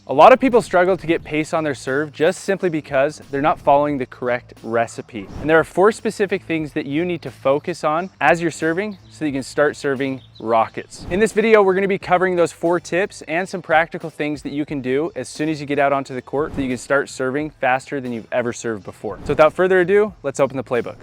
A lot of people struggle to get pace on their serve just simply because they're not following the correct recipe. And there are 4 specific things that you need to focus on as you're serving so that you can start serving rockets. In this video, we're gonna be covering those 4 tips and some practical things that you can do as soon as you get out onto the court so that you can start serving faster than you've ever served before. So without further ado, let's open the playbook.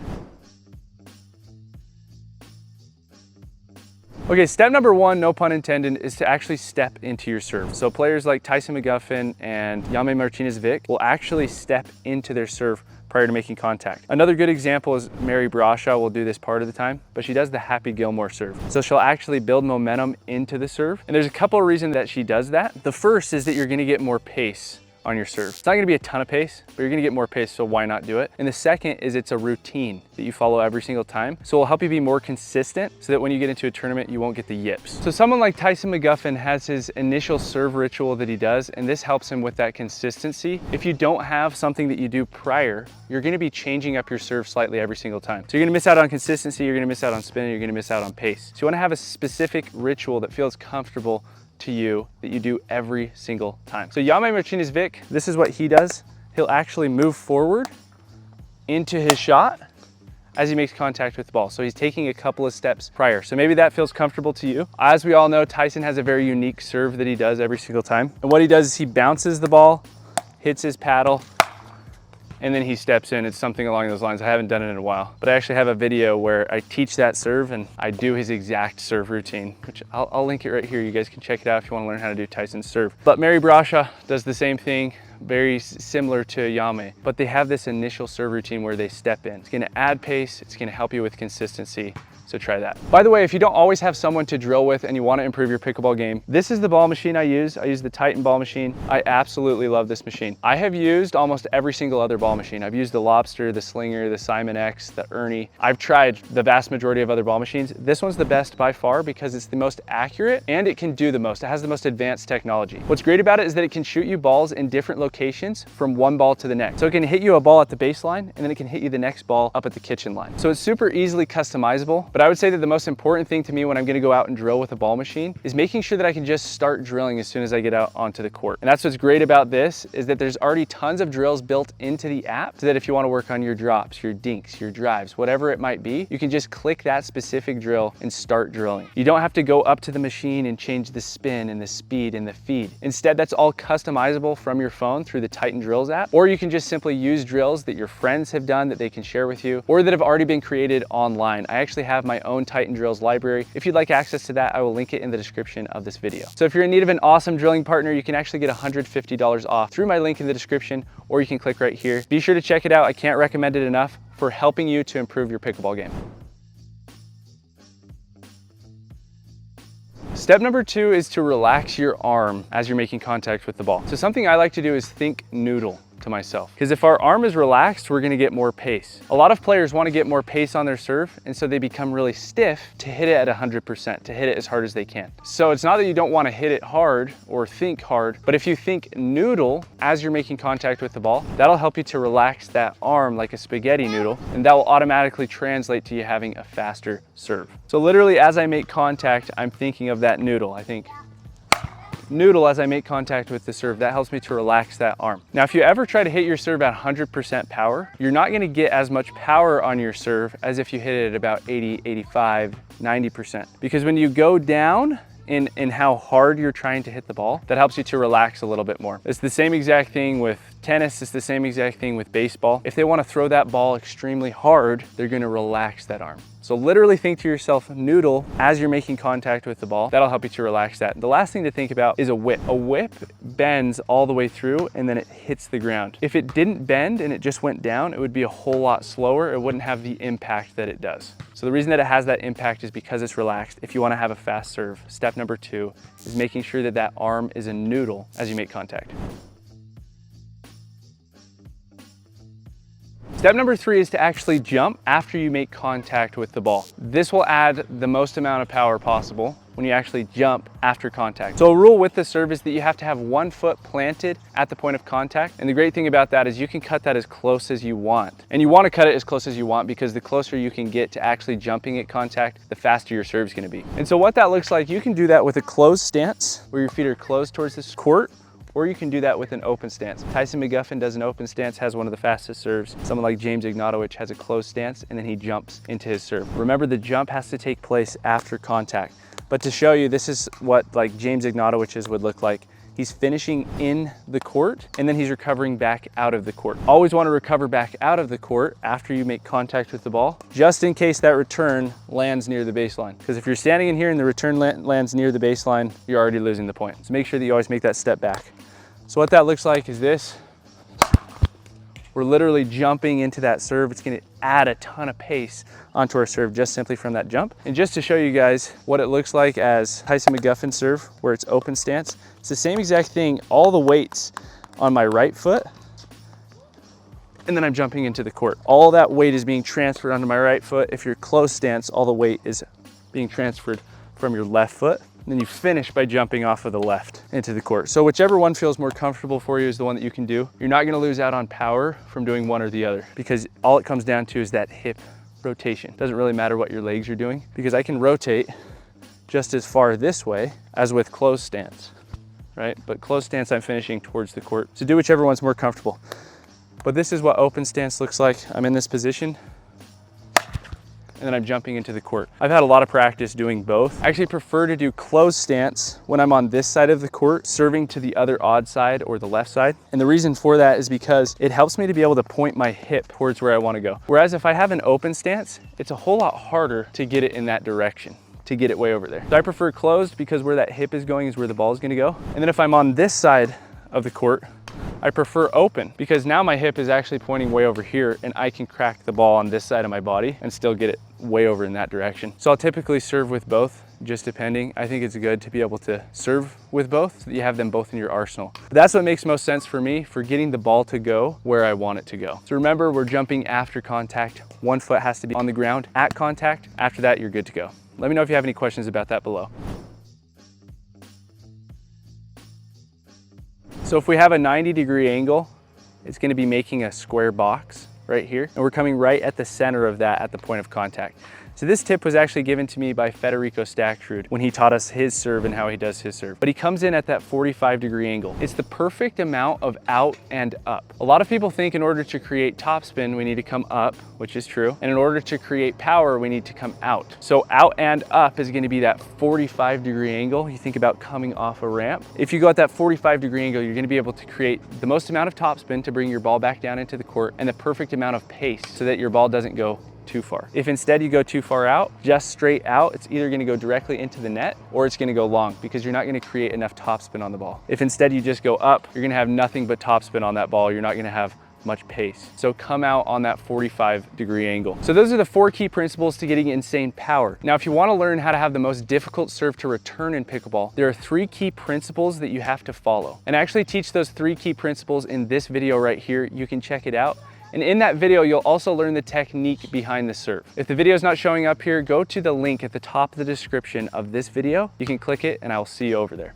Okay, step number 1, no pun intended, is to actually step into your serve. So players like Tyson McGuffin and Jaume Martinez-Vick will actually step into their serve prior to making contact. Another good example is Mary Brasha will do this part of the time, but she does the Happy Gilmore serve. So she'll actually build momentum into the serve. And there's a couple of reasons that she does that. The first is that you're gonna get more pace on your serve. It's not gonna be a ton of pace, but you're gonna get more pace, so why not do it? And the second is it's a routine that you follow every single time. So it'll help you be more consistent so that when you get into a tournament, you won't get the yips. So someone like Tyson McGuffin has his initial serve ritual that he does, and this helps him with that consistency. If you don't have something that you do prior, you're gonna be changing up your serve slightly every single time. So you're gonna miss out on consistency, you're gonna miss out on spin, you're gonna miss out on pace. So you wanna have a specific ritual that feels comfortable to you that you do every single time. So Jaume Martinez-Vick, this is what he does. He'll actually move forward into his shot as he makes contact with the ball. So he's taking a couple of steps prior. So maybe that feels comfortable to you. As we all know, Tyson has a very unique serve that he does every single time. And what he does is he bounces the ball, hits his paddle, and then he steps in. It's something along those lines. I haven't done it in a while, but I actually have a video where I teach that serve and I do his exact serve routine, which I'll link it right here. You guys can check it out if you want to learn how to do Tyson's serve. But Mary Brasha does the same thing, very similar to Jaume, but they have this initial serve routine where they step in. It's gonna add pace, it's gonna help you with consistency. So try that. By the way, if you don't always have someone to drill with and you want to improve your pickleball game, this is the ball machine I use. I use the Titan ball machine. I absolutely love this machine. I have used almost every single other ball machine. I've used the Lobster, the Slinger, the Simon X, the Ernie. I've tried the vast majority of other ball machines. This one's the best by far because it's the most accurate and it can do the most. It has the most advanced technology. What's great about it is that it can shoot you balls in different locations from one ball to the next. So it can hit you a ball at the baseline and then it can hit you the next ball up at the kitchen line. So it's super easily customizable. But I would say that the most important thing to me when I'm gonna go out and drill with a ball machine is making sure that I can just start drilling as soon as I get out onto the court. And that's what's great about this is that there's already tons of drills built into the app so that if you wanna work on your drops, your dinks, your drives, whatever it might be, you can just click that specific drill and start drilling. You don't have to go up to the machine and change the spin and the speed and the feed. Instead, that's all customizable from your phone through the Titan Drills app, or you can just simply use drills that your friends have done that they can share with you or that have already been created online. I actually have my own Titan Drills library. If you'd like access to that, I will link it in the description of this video. So if you're in need of an awesome drilling partner, you can actually get $150 off through my link in the description, or you can click right here. Be sure to check it out. I can't recommend it enough for helping you to improve your pickleball game. Step number 2 is to relax your arm as you're making contact with the ball. So something I like to do is think noodle to myself, because if our arm is relaxed, we're gonna get more pace. A lot of players wanna get more pace on their serve, and so they become really stiff to hit it at 100%, to hit it as hard as they can. So it's not that you don't wanna hit it hard or think hard, but if you think noodle as you're making contact with the ball, that'll help you to relax that arm like a spaghetti noodle, and that will automatically translate to you having a faster serve. So literally as I make contact, I'm thinking of that noodle. I think noodle as I make contact with the serve. That helps me to relax that arm. Now, if you ever try to hit your serve at 100% power, you're not gonna get as much power on your serve as if you hit it at about 80, 85, 90%. Because when you go down in how hard you're trying to hit the ball, that helps you to relax a little bit more. It's the same exact thing with tennis, it's the same exact thing with baseball. If they wanna throw that ball extremely hard, they're gonna relax that arm. So literally think to yourself, noodle, as you're making contact with the ball. That'll help you to relax that. The last thing to think about is a whip. A whip bends all the way through and then it hits the ground. If it didn't bend and it just went down, it would be a whole lot slower. It wouldn't have the impact that it does. So the reason that it has that impact is because it's relaxed. If you wanna have a fast serve, step number 2 is making sure that that arm is a noodle as you make contact. Step number 3 is to actually jump after you make contact with the ball. This will add the most amount of power possible when you actually jump after contact. So a rule with the serve is that you have to have one foot planted at the point of contact. And the great thing about that is you can cut that as close as you want. And you want to cut it as close as you want because the closer you can get to actually jumping at contact, the faster your serve is going to be. And so what that looks like, you can do that with a closed stance where your feet are closed towards this court, or you can do that with an open stance. Tyson McGuffin does an open stance, has one of the fastest serves. Someone like James Ignatowicz has a closed stance, and then he jumps into his serve. Remember, the jump has to take place after contact. But to show you, this is what like James Ignatowicz's would look like. He's finishing in the court, and then he's recovering back out of the court. Always want to recover back out of the court after you make contact with the ball, just in case that return lands near the baseline. Because if you're standing in here and the return lands near the baseline, you're already losing the point. So make sure that you always make that step back. So what that looks like is this. We're literally jumping into that serve. It's gonna add a ton of pace onto our serve just simply from that jump. And just to show you guys what it looks like as Tyson McGuffin serve, where it's open stance, it's the same exact thing, all the weights on my right foot, and then I'm jumping into the court. All that weight is being transferred onto my right foot. If you're closed stance, all the weight is being transferred from your left foot. And then you finish by jumping off of the left into the court. So whichever one feels more comfortable for you is the one that you can do. You're not gonna lose out on power from doing one or the other, because all it comes down to is that hip rotation. Doesn't really matter what your legs are doing, because I can rotate just as far this way as with closed stance, right? But closed stance, I'm finishing towards the court. So do whichever one's more comfortable. But this is what open stance looks like. I'm in this position, and then I'm jumping into the court. I've had a lot of practice doing both. I actually prefer to do closed stance when I'm on this side of the court, serving to the other odd side or the left side. And the reason for that is because it helps me to be able to point my hip towards where I want to go. Whereas if I have an open stance, it's a whole lot harder to get it in that direction, to get it way over there. So I prefer closed because where that hip is going is where the ball is going to go. And then if I'm on this side of the court, I prefer open because now my hip is actually pointing way over here, and I can crack the ball on this side of my body and still get it way over in that direction. So I'll typically serve with both, just depending. I think it's good to be able to serve with both so that you have them both in your arsenal. But that's what makes most sense for me for getting the ball to go where I want it to go. So remember, we're jumping after contact. One foot has to be on the ground at contact. After that, you're good to go. Let me know if you have any questions about that below. So if we have a 90-degree angle, it's going to be making a square box right here, and we're coming right at the center of that at the point of contact. So this tip was actually given to me by Federico Staksrud when he taught us his serve and how he does his serve. But he comes in at that 45-degree angle. It's the perfect amount of out and up. A lot of people think in order to create topspin, we need to come up, which is true. And in order to create power, we need to come out. So out and up is gonna be that 45-degree angle. You think about coming off a ramp. If you go at that 45-degree angle, you're gonna be able to create the most amount of topspin to bring your ball back down into the court and the perfect amount of pace so that your ball doesn't go too far. If instead you go too far out, just straight out, it's either gonna go directly into the net or it's gonna go long because you're not gonna create enough topspin on the ball. If instead you just go up, you're gonna have nothing but topspin on that ball. You're not gonna have much pace. So come out on that 45-degree angle. So those are the 4 key principles to getting insane power. Now, if you wanna learn how to have the most difficult serve to return in pickleball, there are 3 key principles that you have to follow. And I actually teach those 3 key principles in this video right here. You can check it out. And in that video, you'll also learn the technique behind the serve. If the video is not showing up here, go to the link at the top of the description of this video. You can click it and I will see you over there.